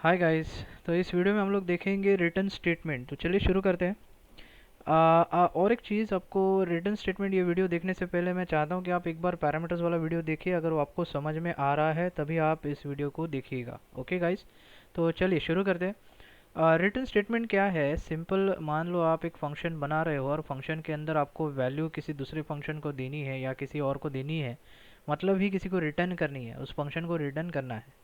Hi guys. तो इस video में हम लोग देखेंगे रिटर्न स्टेटमेंट। तो चलिए शुरू करते हैं। और एक चीज़, आपको रिटर्न स्टेटमेंट ये वीडियो देखने से पहले मैं चाहता हूँ कि आप एक बार पैरामीटर्स वाला वीडियो देखिए। अगर वो आपको समझ में आ रहा है तभी आप इस वीडियो को देखिएगा। ओके गाइस, तो चलिए शुरू करते हैं। रिटर्न स्टेटमेंट क्या है? सिंपल, मान लो आप एक फंक्शन बना रहे हो और फंक्शन के अंदर आपको वैल्यू किसी दूसरे फंक्शन को देनी है या किसी और को देनी है, मतलब ही किसी को रिटर्न करनी है, उस फंक्शन को रिटर्न करना है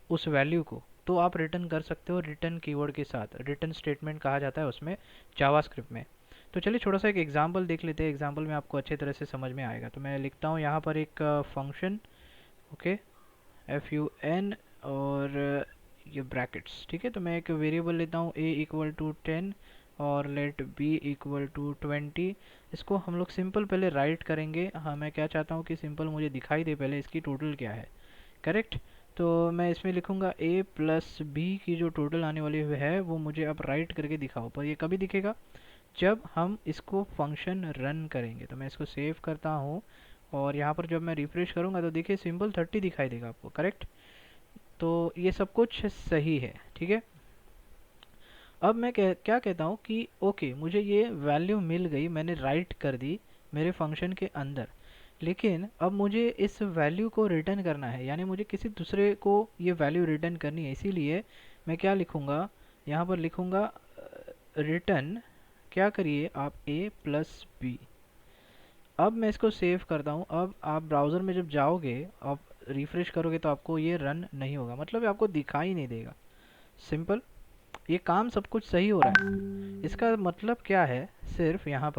उस वैल्यू को। तो आप रिटर्न कर सकते हो रिटर्न कीवर्ड के साथ। रिटर्न स्टेटमेंट कहा जाता है उसमें, जावास्क्रिप्ट में। तो चलिए छोटा सा एक एग्जांपल देख लेते हैं। एग्जांपल में आपको अच्छे तरह से समझ में आएगा। तो मैं लिखता हूँ यहाँ पर एक function, okay, F U N, और ये ब्रैकेट्स, ठीक है। तो मैं एक वेरिएबल लेता हूँ a इक्वल टू 10 और लेट b इक्वल टू 20। इसको हम लोग सिंपल पहले राइट करेंगे। हाँ, मैं क्या चाहता हूँ कि सिंपल मुझे दिखाई दे पहले इसकी टोटल क्या है, करेक्ट। तो मैं इसमें लिखूंगा a प्लस बी की जो टोटल आने वाली है वो मुझे अब राइट करके दिखाओ। पर ये कभी दिखेगा? जब हम इसको फंक्शन रन करेंगे। तो मैं इसको सेव करता हूँ और यहाँ पर जब मैं रिफ्रेश करूँगा तो देखिए सिंपल 30 दिखाई देगा आपको, करेक्ट। तो ये सब कुछ सही है, ठीक है। अब मैं क्या कहता हूँ कि ओके, मुझे ये वैल्यू मिल गई, मैंने राइट कर दी मेरे फंक्शन के अंदर। लेकिन अब मुझे इस वैल्यू को रिटर्न करना है, यानी मुझे किसी दूसरे को ये वैल्यू रिटर्न करनी है। इसीलिए मैं क्या लिखूँगा, यहाँ पर लिखूँगा रिटर्न, क्या करिए आप, a प्लस बी। अब मैं इसको सेव करता हूँ। अब आप ब्राउज़र में जब जाओगे, आप रिफ्रेश करोगे तो आपको ये रन नहीं होगा, मतलब ये आपको दिखाई नहीं देगा। सिंपल, ये काम सब कुछ सही हो रहा है। इसका मतलब क्या है? सिर्फ यहाँ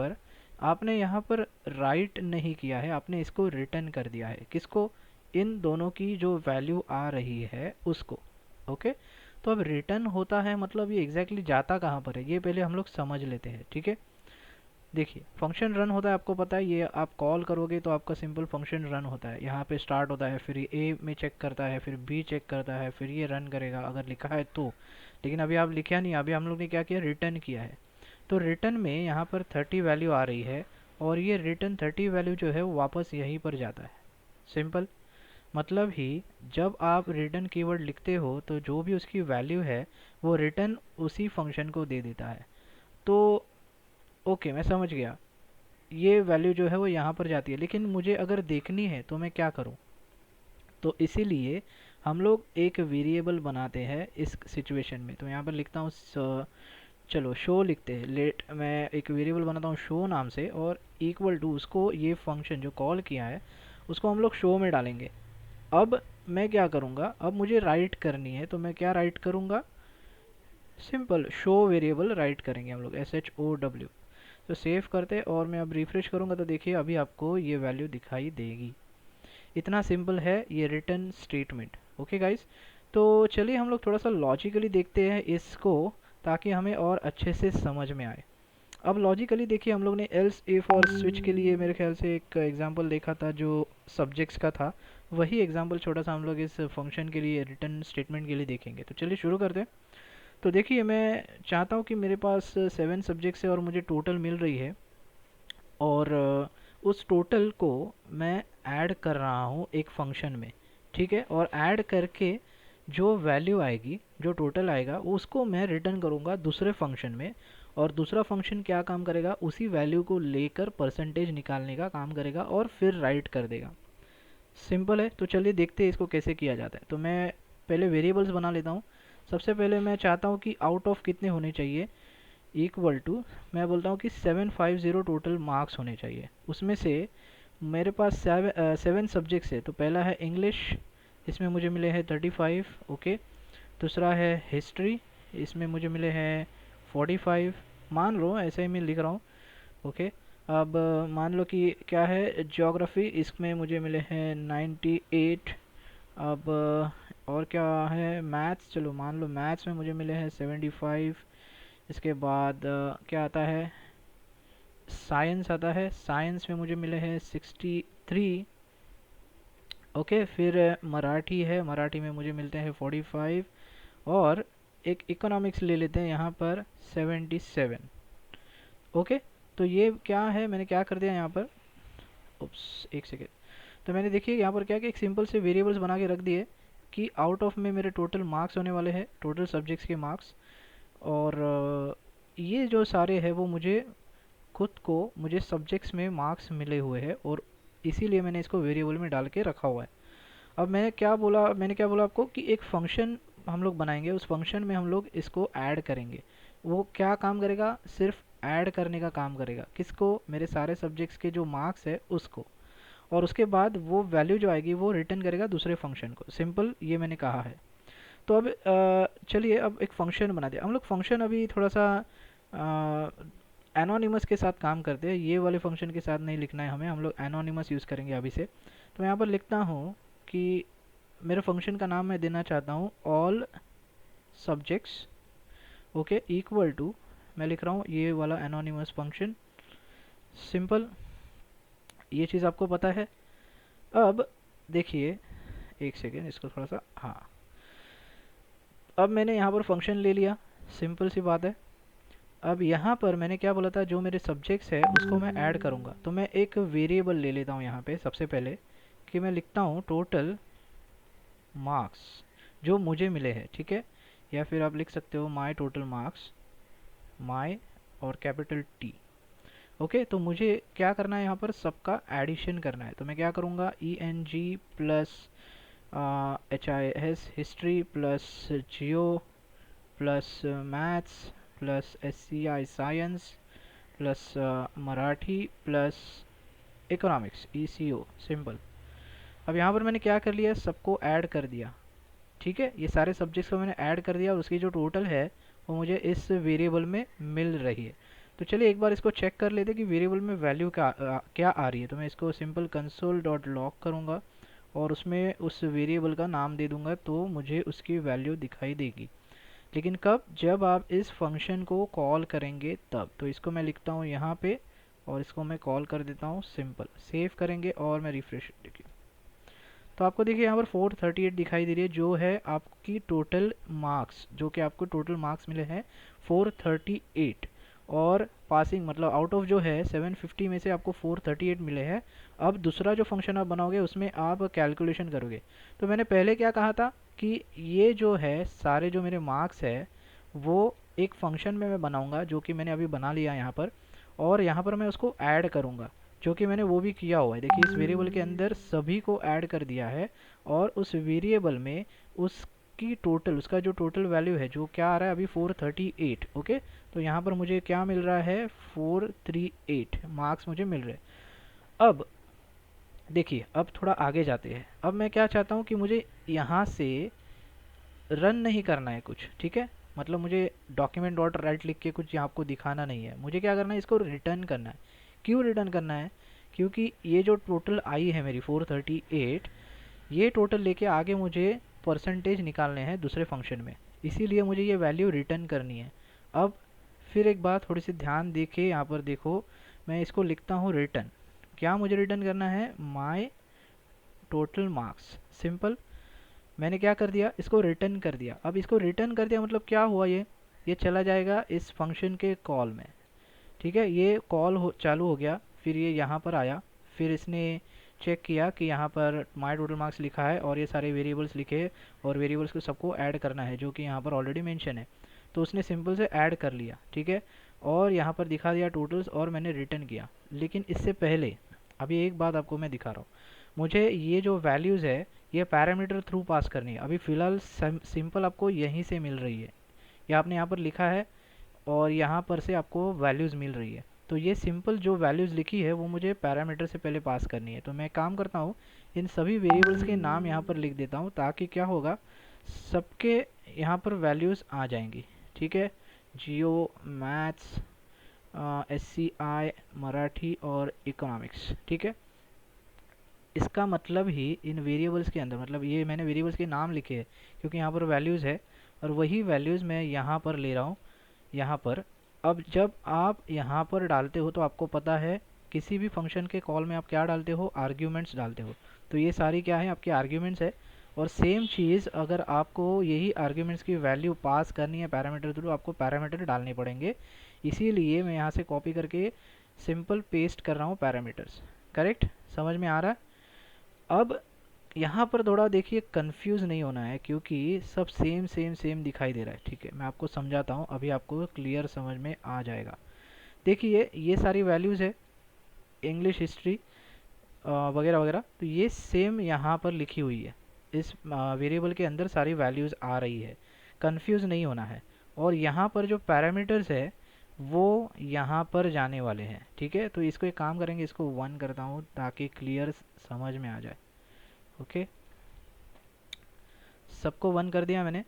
पर राइट नहीं किया है, आपने इसको रिटर्न कर दिया है। किसको? इन दोनों की जो वैल्यू आ रही है उसको। ओके, तो अब रिटर्न होता है मतलब ये एग्जैक्टली जाता कहाँ पर है, ये पहले हम लोग समझ लेते हैं, ठीक है। देखिए, फंक्शन रन होता है, आपको पता है, ये आप कॉल करोगे तो आपका सिंपल फंक्शन रन होता है। यहाँ पे स्टार्ट होता है, फिर ये ए में चेक करता है, फिर बी चेक करता है, फिर ये रन करेगा अगर लिखा है तो। लेकिन अभी आप लिखा नहीं, अभी हम लोग ने क्या किया, रिटर्न किया है। तो रिटर्न में यहाँ पर 30 वैल्यू आ रही है और ये रिटर्न 30 वैल्यू जो है वो वापस यहीं पर जाता है। सिंपल, मतलब ही जब आप रिटर्न कीवर्ड लिखते हो तो जो भी उसकी वैल्यू है वो रिटर्न उसी फंक्शन को दे देता है। तो ओके, मैं समझ गया, ये वैल्यू जो है वो यहाँ पर जाती है। लेकिन मुझे अगर देखनी है तो मैं क्या करूँ? तो इसीलिए हम लोग एक वेरिएबल बनाते हैं इस सिचुएशन में। तो यहाँ पर लिखता हूँ, चलो शो लिखते हैं। लेट, मैं एक वेरिएबल बनाता हूँ शो नाम से, और इक्वल टू उसको, ये फंक्शन जो कॉल किया है उसको हम लोग शो में डालेंगे। अब मैं क्या करूँगा, अब मुझे राइट करनी है तो मैं क्या राइट करूँगा, सिंपल शो वेरिएबल राइट करेंगे हम लोग, SHOW। तो सेव करते और मैं अब रिफ्रेश करूँगा तो देखिए अभी आपको ये वैल्यू दिखाई देगी। इतना सिंपल है ये रिटर्न स्टेटमेंट। ओके गाइस, तो चलिए हम लोग थोड़ा सा लॉजिकली देखते हैं इसको, ताकि हमें और अच्छे से समझ में आए। अब लॉजिकली देखिए, हम लोग ने एल्स इफ और स्विच के लिए मेरे ख्याल से एक एग्जांपल देखा था जो सब्जेक्ट्स का था। वही एग्जांपल छोटा सा हम लोग इस फंक्शन के लिए, रिटर्न स्टेटमेंट के लिए देखेंगे। तो चलिए शुरू करते हैं। तो देखिए, मैं चाहता हूँ कि मेरे पास 7 सब्जेक्ट्स है और मुझे टोटल मिल रही है, और उस टोटल को मैं ऐड कर रहा हूँ एक फंक्शन में, ठीक है। और ऐड करके जो वैल्यू आएगी, जो टोटल आएगा, उसको मैं रिटर्न करूँगा दूसरे फंक्शन में। और दूसरा फंक्शन क्या काम करेगा, उसी वैल्यू को लेकर परसेंटेज निकालने का काम करेगा और फिर राइट कर देगा। सिंपल है। तो चलिए देखते हैं इसको कैसे किया जाता है। तो मैं पहले वेरिएबल्स बना लेता हूँ। सबसे पहले मैं चाहता हूँ कि आउट ऑफ कितने होने चाहिए, इक्वल टू, मैं बोलता हूँ कि 750 टोटल मार्क्स होने चाहिए। उसमें से मेरे पास 7 सब्जेक्ट्स है। तो पहला है इंग्लिश, इसमें मुझे मिले हैं 35, ओके। दूसरा है हिस्ट्री, इसमें मुझे मिले हैं 45, मान लो ऐसे ही मैं लिख रहा हूँ, ओके। अब मान लो कि क्या है, ज्योग्राफी, इसमें मुझे मिले हैं 98। अब और क्या है, मैथ्स, चलो मान लो मैथ्स में मुझे मिले हैं 75। इसके बाद क्या आता है, साइंस आता है, साइंस में मुझे मिले हैं 63, ओके। फिर मराठी है, मराठी में मुझे मिलते हैं 45, और एक इकोनॉमिक्स ले लेते हैं यहाँ पर 77, ओके। तो ये क्या है, मैंने क्या कर दिया यहाँ पर, उप्स, एक सेकेंड। तो मैंने देखिए यहाँ पर क्या कि एक सिंपल से वेरिएबल्स बना के रख दिए। कि आउट ऑफ में मेरे टोटल मार्क्स होने वाले हैं, टोटल सब्जेक्ट्स के मार्क्स। और ये जो सारे हैं वो मुझे सब्जेक्ट्स में मार्क्स मिले हुए हैं, और इसीलिए मैंने इसको वेरिएबल में डाल के रखा हुआ है। अब मैंने क्या बोला आपको कि एक फंक्शन हम लोग बनाएंगे, उस फंक्शन में हम लोग इसको ऐड करेंगे। वो क्या काम करेगा? सिर्फ ऐड करने का काम करेगा। किसको? मेरे सारे सब्जेक्ट्स के जो मार्क्स है उसको। और उसके बाद वो वैल्यू जो आएगी वो रिटर्न करेगा दूसरे फंक्शन को। सिंपल, ये मैंने कहा है। तो अब चलिए अब एक फंक्शन बना दिया हम लोग। फंक्शन अभी थोड़ा सा एनोनिमस के साथ काम करते हैं, ये वाले फंक्शन के साथ नहीं लिखना है हमें, हम लोग एनोनिमस यूज़ करेंगे अभी से। तो मैं यहाँ पर लिखता हूँ कि मेरे फंक्शन का नाम मैं देना चाहता हूँ all subjects, okay, equal to, मैं लिख रहा हूँ ये वाला एनोनिमस फंक्शन। सिंपल, ये चीज़ आपको पता है। अब देखिए, एक सेकेंड, इसको थोड़ा सा, हाँ, अब मैंने यहाँ पर फंक्शन ले लिया, सिंपल सी बात है। अब यहाँ पर मैंने क्या बोला था, जो मेरे सब्जेक्ट्स है उसको मैं ऐड करूँगा। तो मैं एक वेरिएबल ले लेता हूँ यहाँ पे सबसे पहले, कि मैं लिखता हूँ टोटल मार्क्स जो मुझे मिले हैं, ठीक है। या फिर आप लिख सकते हो माई टोटल मार्क्स, माई और कैपिटल टी, ओके। तो मुझे क्या करना है, यहाँ पर सबका एडिशन करना है। तो मैं क्या करूँगा, ENG plus HIS history plus geo plus maths plus SCI science plus Marathi plus economics ECO, simple. अब यहाँ पर मैंने क्या कर लिया, सबको ऐड कर दिया, ठीक है। ये सारे सब्जेक्ट्स को मैंने ऐड कर दिया और उसकी जो टोटल है वो मुझे इस वेरिएबल में मिल रही है। तो चलिए एक बार इसको चेक कर लेते कि वेरिएबल में वैल्यू क्या आ रही है। तो मैं इसको सिंपल कंसोल डॉट लॉग करूँगा और उसमें उस वेरिएबल का नाम दे दूंगा, तो मुझे उसकी वैल्यू दिखाई देगी। लेकिन कब? जब आप इस फंक्शन को कॉल करेंगे तब। तो इसको मैं लिखता हूँ यहाँ पे और इसको मैं कॉल कर देता हूँ, सिंपल। सेव करेंगे और मैं रिफ्रेश, देखिए तो आपको देखिए यहाँ पर 438 दिखाई दे रही है, जो है आपकी टोटल मार्क्स, जो कि आपको टोटल मार्क्स मिले हैं 438। और पासिंग मतलब आउट ऑफ जो है 750 में से आपको 438 मिले हैं। अब दूसरा जो फंक्शन आप बनाओगे उसमें आप कैलकुलेशन करोगे। तो मैंने पहले क्या कहा था कि ये जो है सारे जो मेरे मार्क्स है वो एक फंक्शन में मैं बनाऊंगा, जो कि मैंने अभी बना लिया यहाँ पर। और यहाँ पर मैं उसको ऐड करूँगा, जो कि मैंने वो भी किया हुआ है। देखिए इस वेरिएबल के अंदर सभी को ऐड कर दिया है, और उस वेरिएबल में उसकी टोटल, उसका जो टोटल वैल्यू है जो क्या आ रहा है अभी 438, ओके। तो यहाँ पर मुझे क्या मिल रहा है, 438 मार्क्स मुझे मिल रहे हैं। अब देखिए, अब थोड़ा आगे जाते हैं। अब मैं क्या चाहता हूँ कि मुझे यहाँ से रन नहीं करना है कुछ, ठीक है। मतलब मुझे डॉक्यूमेंट डॉट राइट लिख के कुछ यहाँ आपको दिखाना नहीं है, मुझे क्या करना है, इसको रिटर्न करना है। क्यों रिटर्न करना है? क्योंकि ये जो टोटल आई है मेरी 438, ये टोटल लेके आगे मुझे परसेंटेज निकालने हैं दूसरे फंक्शन में, इसीलिए मुझे ये वैल्यू रिटर्न करनी है। अब फिर एक बात थोड़ी सी ध्यान देखिए, यहाँ पर देखो, मैं इसको लिखता हूँ रिटर्न। क्या मुझे रिटर्न करना है? माई टोटल मार्क्स, सिंपल। मैंने क्या कर दिया, इसको रिटर्न कर दिया। अब इसको रिटर्न कर दिया मतलब क्या हुआ, ये चला जाएगा इस फंक्शन के कॉल में, ठीक है। ये कॉल चालू हो गया, फिर ये यहाँ पर आया, फिर इसने चेक किया कि यहाँ पर माई टोटल मार्क्स लिखा है और ये सारे वेरिएबल्स लिखे, और वेरिएबल्स को सबको ऐड करना है, जो कि यहाँ पर ऑलरेडी मेंशन है। तो उसने सिंपल से ऐड कर लिया, ठीक है। और यहाँ पर दिखा दिया टोटल्स, और मैंने रिटर्न किया। लेकिन इससे पहले अभी एक बात आपको मैं दिखा रहा हूँ, मुझे ये जो वैल्यूज़ है ये पैरामीटर थ्रू पास करनी है। अभी फ़िलहाल सिंपल आपको यहीं से मिल रही है, ये आपने यहाँ पर लिखा है और यहाँ पर से आपको वैल्यूज़ मिल रही है। तो ये सिंपल जो वैल्यूज़ लिखी है वो मुझे पैरामीटर से पहले पास करनी है। तो मैं काम करता हूँ, इन सभी वेरिएबल्स के नाम यहाँ पर लिख देता हूँ, ताकि क्या होगा, सबके यहाँ पर वैल्यूज़ आ जाएंगी, ठीक है। जियो, मैथ्स, SCI, मराठी और इकोनॉमिक्स, ठीक है। इसका मतलब ही इन वेरिएबल्स के अंदर, मतलब ये मैंने वेरिएबल्स के नाम लिखे हैं क्योंकि यहाँ पर वैल्यूज़ है, और वही वैल्यूज़ मैं यहाँ पर ले रहा हूँ, यहाँ पर। अब जब आप यहाँ पर डालते हो तो आपको पता है किसी भी फंक्शन के कॉल में आप क्या डालते हो, आर्ग्यूमेंट्स डालते हो। तो ये सारी क्या है, आपके आर्ग्यूमेंट्स है। और सेम चीज़ अगर आपको यही आर्ग्यूमेंट्स की वैल्यू पास करनी है पैरामीटर थ्रू, आपको पैरामीटर डालने पड़ेंगे। इसीलिए मैं यहाँ से कॉपी करके सिंपल पेस्ट कर रहा हूँ पैरामीटर्स। करेक्ट, समझ में आ रहा है? अब यहाँ पर थोड़ा देखिए कंफ्यूज नहीं होना है, क्योंकि सब सेम सेम सेम दिखाई दे रहा है। ठीक है, मैं आपको समझाता हूँ, अभी आपको क्लियर समझ में आ जाएगा। देखिए ये सारी वैल्यूज़ है, इंग्लिश, हिस्ट्री वगैरह वगैरह, तो ये सेम यहाँ पर लिखी हुई है। इस वेरिएबल के अंदर सारी वैल्यूज़ आ रही है, कंफ्यूज नहीं होना है। और यहाँ पर जो पैरामीटर्स है वो यहाँ पर जाने वाले हैं। ठीक है, तो इसको एक काम करेंगे, इसको 1 करता हूँ ताकि क्लियर समझ में आ जाए। ओके, सबको 1 कर दिया मैंने।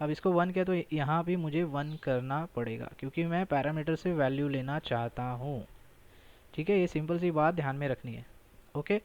अब इसको 1 किया तो यहाँ भी मुझे 1 करना पड़ेगा, क्योंकि मैं पैरामीटर से वैल्यू लेना चाहता हूँ। ठीक है, ये सिंपल सी बात ध्यान में रखनी है। ओके,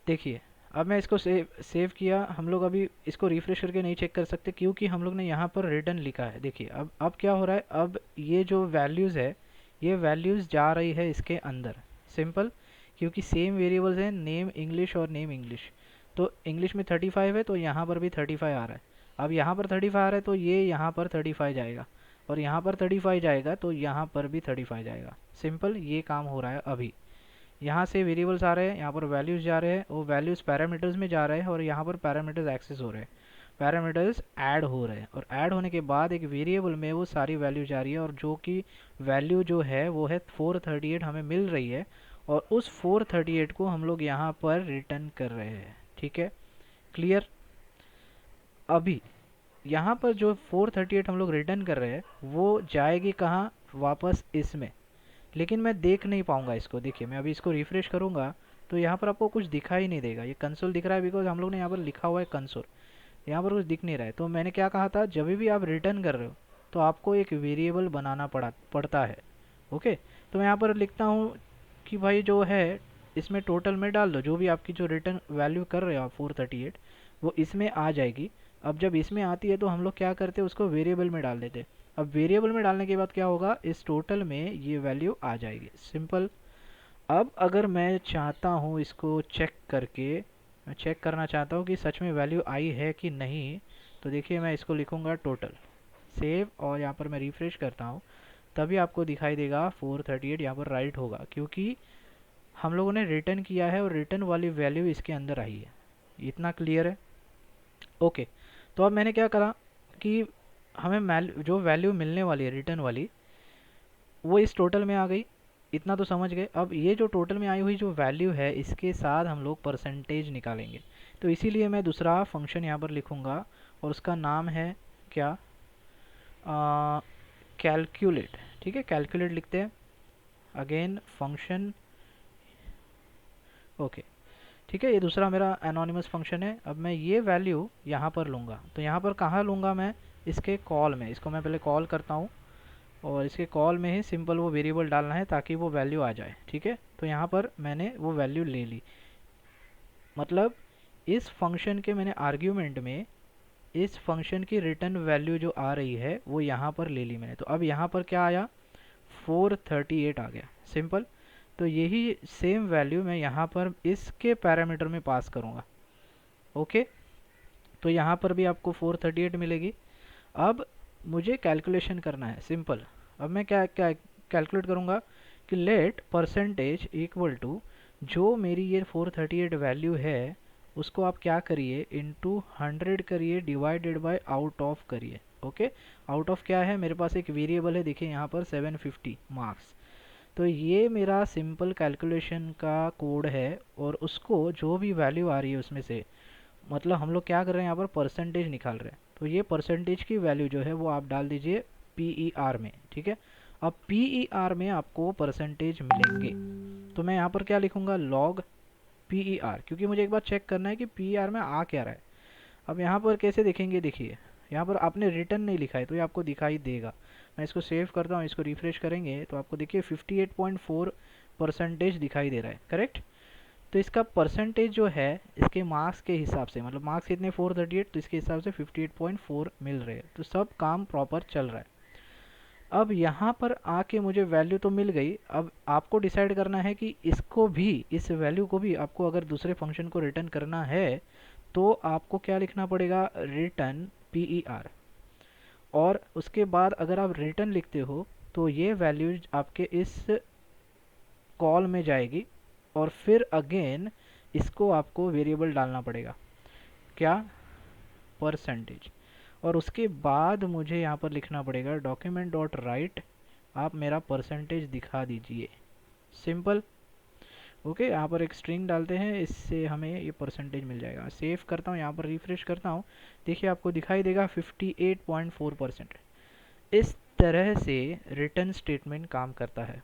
देखिए अब मैं इसको सेव किया। हम लोग अभी इसको रिफ्रेश करके नहीं चेक कर सकते, क्योंकि हम लोग ने यहाँ पर रिटर्न लिखा है। देखिए अब क्या हो रहा है, अब ये जो वैल्यूज़ है, ये वैल्यूज़ जा रही है इसके अंदर। सिंपल, क्योंकि सेम वेरिएबल्स हैं, नेम इंग्लिश और नेम इंग्लिश। तो इंग्लिश में 35 है, तो यहाँ पर भी 35 आ रहा है। अब यहाँ पर 35 आ रहा है, तो ये यहाँ पर 35 जाएगा, और यहाँ पर 35 जाएगा, तो यहाँ पर भी 35 जाएगा। सिंपल, ये काम हो रहा है अभी। यहाँ से वेरिएबल्स आ रहे हैं, यहाँ पर वैल्यूज़ जा रहे हैं, वो वैल्यूज़ पैरामीटर्स में जा रहे हैं, और यहाँ पर पैरामीटर्स एक्सेस हो रहे हैं, पैरामीटर्स ऐड हो रहे हैं। और ऐड होने के बाद एक वेरिएबल में वो सारी वैल्यू जा रही है, और जो कि वैल्यू जो है वो है 438 हमें मिल रही है, और उस 438 को हम लोग यहाँ पर रिटर्न कर रहे हैं। ठीक है, क्लियर। अभी यहाँ पर जो 438 हम लोग रिटर्न कर रहे हैं वो जाएगी कहाँ, वापस इसमें। लेकिन मैं देख नहीं पाऊंगा इसको। देखिए मैं अभी इसको रिफ्रेश करूंगा तो यहाँ पर आपको कुछ दिखाई नहीं देगा। ये कंसोल दिख रहा है बिकॉज हम लोग ने यहाँ पर लिखा हुआ है कंसोल, यहाँ पर कुछ दिख नहीं रहा है। तो मैंने क्या कहा था, जब भी आप रिटर्न कर रहे हो तो आपको एक वेरिएबल बनाना पड़ता है। ओके, तो मैं यहाँ पर लिखता हूँ कि भाई जो है इसमें टोटल में डाल दो, जो भी आपकी जो रिटर्न वैल्यू कर रहे हो आप 438, वो इसमें आ जाएगी। अब जब इसमें आती है तो हम लोग क्या करते हैं, उसको वेरिएबल में डाल देते हैं। अब वेरिएबल में डालने के बाद क्या होगा, इस टोटल में ये वैल्यू आ जाएगी। सिंपल। अब अगर मैं चाहता हूँ इसको चेक करके, मैं चेक करना चाहता हूँ कि सच में वैल्यू आई है कि नहीं, तो देखिए मैं इसको लिखूँगा टोटल, सेव, और यहाँ पर मैं रिफ्रेश करता हूँ, तभी आपको दिखाई देगा 438 यहाँ पर राइट होगा, क्योंकि हम लोगों ने रिटर्न किया है और रिटर्न वाली वैल्यू इसके अंदर आई है। इतना क्लियर है। ओके, तो अब मैंने क्या करा कि हमें जो वैल्यू मिलने वाली है रिटर्न वाली, वो इस टोटल में आ गई। इतना तो समझ गए। अब ये जो टोटल में आई हुई जो वैल्यू है, इसके साथ हम लोग परसेंटेज निकालेंगे। तो इसीलिए मैं दूसरा फंक्शन यहाँ पर लिखूँगा, और उसका नाम है क्या, कैलकुलेट। ठीक है, कैलकुलेट लिखते हैं। अगेन फंक्शन, ओके ठीक है, ये दूसरा मेरा एनोनिमस फंक्शन है। अब मैं ये वैल्यू यहाँ पर लूँगा, तो यहाँ पर कहाँ लूँगा मैं, इसके कॉल में। इसको मैं पहले कॉल करता हूँ, और इसके कॉल में ही सिंपल वो वेरिएबल डालना है ताकि वो वैल्यू आ जाए। ठीक है, तो यहाँ पर मैंने वो वैल्यू ले ली। मतलब इस फंक्शन के मैंने आर्ग्यूमेंट में इस फंक्शन की रिटर्न वैल्यू जो आ रही है वो यहाँ पर ले ली मैंने। तो अब यहाँ पर क्या आया, 438 आ गया। सिंपल। तो यही सेम वैल्यू मैं यहाँ पर इसके पैरामीटर में पास करूँगा। ओके, तो यहाँ पर भी आपको 438 मिलेगी। अब मुझे कैलकुलेशन करना है। सिंपल। अब मैं क्या क्या कैलकुलेट करूँगा कि लेट परसेंटेज इक्वल टू, जो मेरी ये 438 वैल्यू है उसको आप क्या करिए, इनटू 100 करिए, डिवाइडेड बाय आउट ऑफ करिए। ओके, आउट ऑफ क्या है, मेरे पास एक वेरिएबल है, देखिए यहाँ पर 750 मार्क्स। तो ये मेरा सिंपल कैलकुलेशन का कोड है, और उसको जो भी वैल्यू आ रही है उसमें से, मतलब हम लोग क्या कर रहे हैं, यहाँ पर परसेंटेज निकाल रहे हैं। तो ये परसेंटेज की वैल्यू जो है वो आप डाल दीजिए PER में। ठीक है, अब PER में आपको परसेंटेज मिलेंगे। तो मैं यहाँ पर क्या लिखूँगा, लॉग PER, क्योंकि मुझे एक बार चेक करना है कि PER में आ क्या रहा है। अब यहाँ पर कैसे देखेंगे, देखिए यहाँ पर आपने रिटर्न नहीं लिखा है तो ये आपको दिखाई देगा। मैं इसको सेव करता हूँ, इसको रिफ्रेश करेंगे तो आपको देखिए 58.4 परसेंटेज दिखाई दे रहा है। करेक्ट। तो इसका परसेंटेज जो है इसके मार्क्स के हिसाब से, मतलब मार्क्स कितने 438, तो इसके हिसाब से 58.4 मिल रहे हैं। तो सब काम प्रॉपर चल रहा है। अब यहाँ पर आके मुझे वैल्यू तो मिल गई। अब आपको डिसाइड करना है कि इसको भी, इस वैल्यू को भी आपको अगर दूसरे फंक्शन को रिटर्न करना है तो आपको क्या लिखना पड़ेगा, रिटर्न PER। और उसके बाद अगर आप रिटर्न लिखते हो तो ये वैल्यू आपके इस कॉल में जाएगी, और फिर अगेन इसको आपको वेरिएबल डालना पड़ेगा, क्या, परसेंटेज। और उसके बाद मुझे यहाँ पर लिखना पड़ेगा डॉक्यूमेंट डॉट राइट, आप मेरा परसेंटेज दिखा दीजिए। सिंपल। ओके, यहाँ पर एक स्ट्रिंग डालते हैं, इससे हमें ये परसेंटेज मिल जाएगा। सेव करता हूँ, यहाँ पर रिफ्रेश करता हूँ, देखिए आपको दिखाई देगा 58.4%। इस तरह से रिटर्न स्टेटमेंट काम करता है।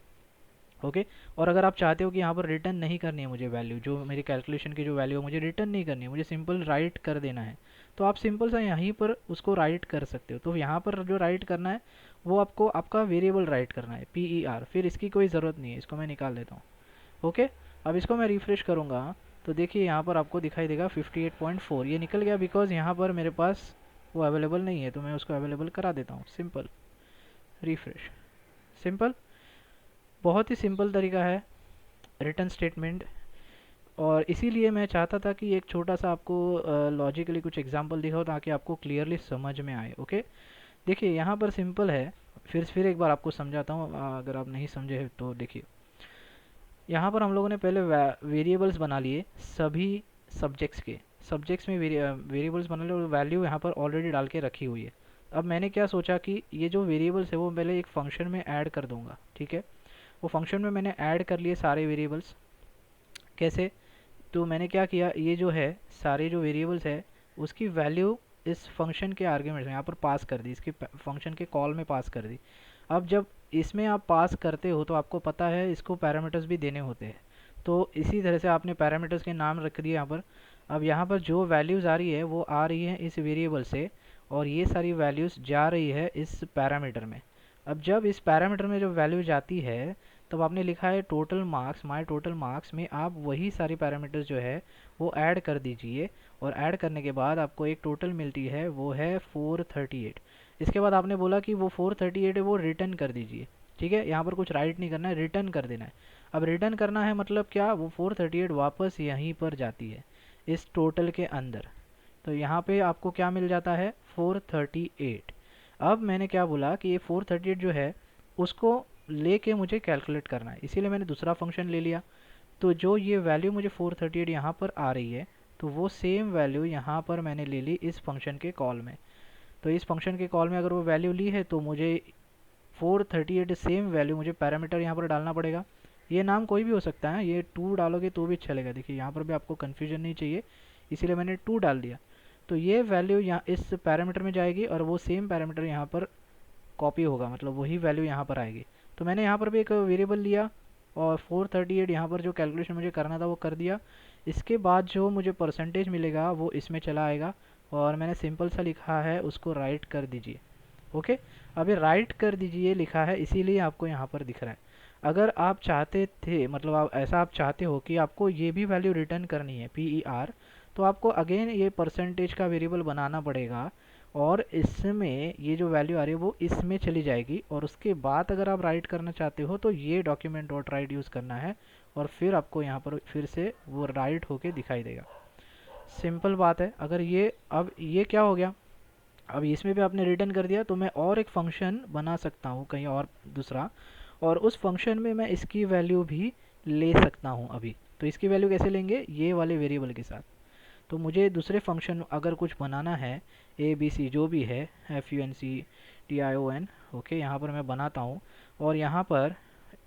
ओके, और अगर आप चाहते हो कि यहाँ पर रिटर्न नहीं करनी है मुझे वैल्यू, जो मेरी कैलकुलेशन की जो वैल्यू है मुझे रिटर्न नहीं करनी है, मुझे सिंपल राइट कर देना है, तो आप सिंपल सा यहीं पर उसको राइट कर सकते हो। तो यहाँ पर जो राइट करना है वो आपको आपका वेरिएबल राइट करना है, PER, फिर इसकी कोई ज़रूरत नहीं है, इसको मैं निकाल देता हूँ। ओके, अब इसको मैं रिफ्रेश करूँगा तो देखिए यहाँ पर आपको दिखाई देगा 58.4, ये निकल गया बिकॉज यहाँ पर मेरे पास वो अवेलेबल नहीं है, तो मैं उसको अवेलेबल करा देता हूँ। सिंपल, रिफ्रेश, सिंपल, बहुत ही सिंपल तरीका है रिटर्न स्टेटमेंट। और इसीलिए मैं चाहता था कि एक छोटा सा आपको लॉजिकली कुछ एग्जांपल दिखाओ ताकि आपको क्लियरली समझ में आए। ओके, देखिए यहाँ पर सिंपल है, फिर एक बार आपको समझाता हूँ, अगर आप नहीं समझे तो देखिए। यहाँ पर हम लोगों ने पहले वेरिएबल्स बना लिए सभी सब्जेक्ट्स के, सब्जेक्ट्स में वेरिएबल्स बना लिए और वैल्यू यहाँ पर ऑलरेडी डाल के रखी हुई है। अब मैंने क्या सोचा कि ये जो वेरिएबल्स है वो पहले एक फंक्शन में ऐड कर दूंगा, ठीक है। वो फंक्शन में मैंने ऐड कर लिए सारे वेरिएबल्स। कैसे, तो मैंने क्या किया, ये जो है सारे जो वेरिएबल्स है उसकी वैल्यू इस फंक्शन के आर्ग्यूमेंट में यहाँ पर पास कर दी, इसके फंक्शन के कॉल में पास कर दी। अब जब इसमें आप पास करते हो तो आपको पता है इसको पैरामीटर्स भी देने होते हैं, तो इसी तरह से आपने पैरामीटर्स के नाम रख दिए यहाँ पर। अब यहाँ पर जो वैल्यूज़ आ रही है वो आ रही है इस वेरिएबल से, और ये सारी वैल्यूज़ जा रही है इस पैरामीटर में। अब जब इस पैरामीटर में जो वैल्यू जाती है तब आपने लिखा है total marks, my total marks में आप वही सारी पैरामीटर्स जो है वो ऐड कर दीजिए, और ऐड करने के बाद आपको एक टोटल मिलती है, वो है 438। इसके बाद आपने बोला कि वो 438 है वो रिटर्न कर दीजिए, ठीक है। यहाँ पर कुछ राइट नहीं करना है, रिटर्न कर देना है। अब रिटर्न करना है मतलब क्या, वो 438 वापस यहीं पर जाती है इस टोटल के अंदर। तो यहाँ पे आपको क्या मिल जाता है, 438। अब मैंने क्या बोला कि ये 438 जो है उसको लेके मुझे कैलकुलेट करना है, इसीलिए मैंने दूसरा फंक्शन ले लिया। तो जो ये वैल्यू मुझे 438 यहाँ पर आ रही है, तो वो सेम वैल्यू यहाँ पर मैंने ले ली इस फंक्शन के कॉल में। तो इस फंक्शन के कॉल में अगर वो वैल्यू ली है तो मुझे 438 सेम वैल्यू मुझे पैरामीटर यहाँ पर डालना पड़ेगा। ये नाम कोई भी हो सकता है, ये 2 डालोगे तो भी चलेगा। देखिए यहाँ पर भी आपको कन्फ्यूजन नहीं चाहिए, इसीलिए मैंने 2 डाल दिया। तो ये वैल्यू यहाँ इस पैरामीटर में जाएगी और वो सेम पैरामीटर यहाँ पर कॉपी होगा, मतलब वही वैल्यू यहाँ पर आएगी। तो मैंने यहाँ पर भी एक वेरिएबल लिया और 438 यहाँ पर जो कैलकुलेशन मुझे करना था वो कर दिया। इसके बाद जो मुझे परसेंटेज मिलेगा वो इसमें चला आएगा, और मैंने सिंपल सा लिखा है उसको राइट कर दीजिए। ओके, अभी राइट कर दीजिए लिखा है, इसीलिए आपको यहाँ पर दिख रहा है। अगर आप चाहते थे, मतलब आप ऐसा आप चाहते हो कि आपको ये भी वैल्यू रिटर्न करनी है PER, तो आपको अगेन ये परसेंटेज का वेरिएबल बनाना पड़ेगा, और इसमें ये जो वैल्यू आ रही है वो इसमें चली जाएगी, और उसके बाद अगर आप राइट करना चाहते हो तो ये डॉक्यूमेंट डॉट राइट यूज़ करना है, और फिर आपको यहाँ पर फिर से वो राइट होके दिखाई देगा। सिंपल बात है। अगर ये, अब ये क्या हो गया, अब इसमें भी आपने रिटर्न कर दिया, तो मैं और एक फंक्शन बना सकता हूँ कहीं और दूसरा, और उस फंक्शन में मैं इसकी वैल्यू भी ले सकता हूँ अभी। तो इसकी वैल्यू कैसे लेंगे, ये वाले वेरिएबल के साथ। तो मुझे दूसरे फंक्शन अगर कुछ बनाना है, ABC जो भी है, FUNCTION, ओके, यहाँ पर मैं बनाता हूँ, और यहाँ पर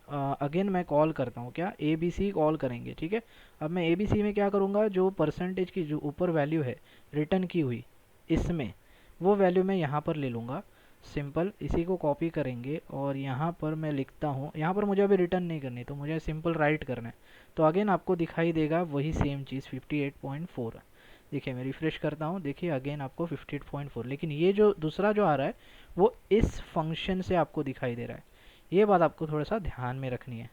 अगेन मैं कॉल करता हूँ, क्या, ABC कॉल करेंगे, ठीक है। अब मैं ABC में क्या करूँगा, जो परसेंटेज की जो ऊपर वैल्यू है रिटर्न की हुई इसमें, वो वैल्यू मैं यहाँ पर ले लूँगा। सिंपल, इसी को कॉपी करेंगे और यहाँ पर मैं लिखता हूँ, यहाँ पर मुझे अभी रिटर्न नहीं करनी, तो मुझे सिंपल राइट करना है। तो अगेन आपको दिखाई देगा वही सेम चीज़ 58.4। देखिए मैं रिफ्रेश करता हूँ, देखिए अगेन आपको 58.4, लेकिन ये जो दूसरा जो आ रहा है वो इस फंक्शन से आपको दिखाई दे रहा है। ये बात आपको थोड़ा सा ध्यान में रखनी है।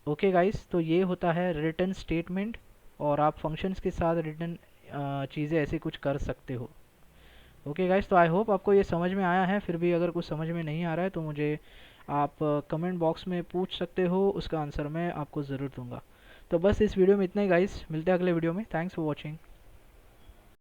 ओके गाइस, तो ये होता है रिटर्न स्टेटमेंट, और आप फंक्शंस के साथ रिटर्न चीज़ें ऐसे कुछ कर सकते हो। ओके गाइस, तो आई होप आपको ये समझ में आया है। फिर भी अगर कुछ समझ में नहीं आ रहा है तो मुझे आप कमेंट बॉक्स में पूछ सकते हो, उसका आंसर मैं आपको ज़रूर दूंगा। तो बस इस वीडियो में इतना ही गाइस, मिलते हैं अगले वीडियो में। Thanks for watching.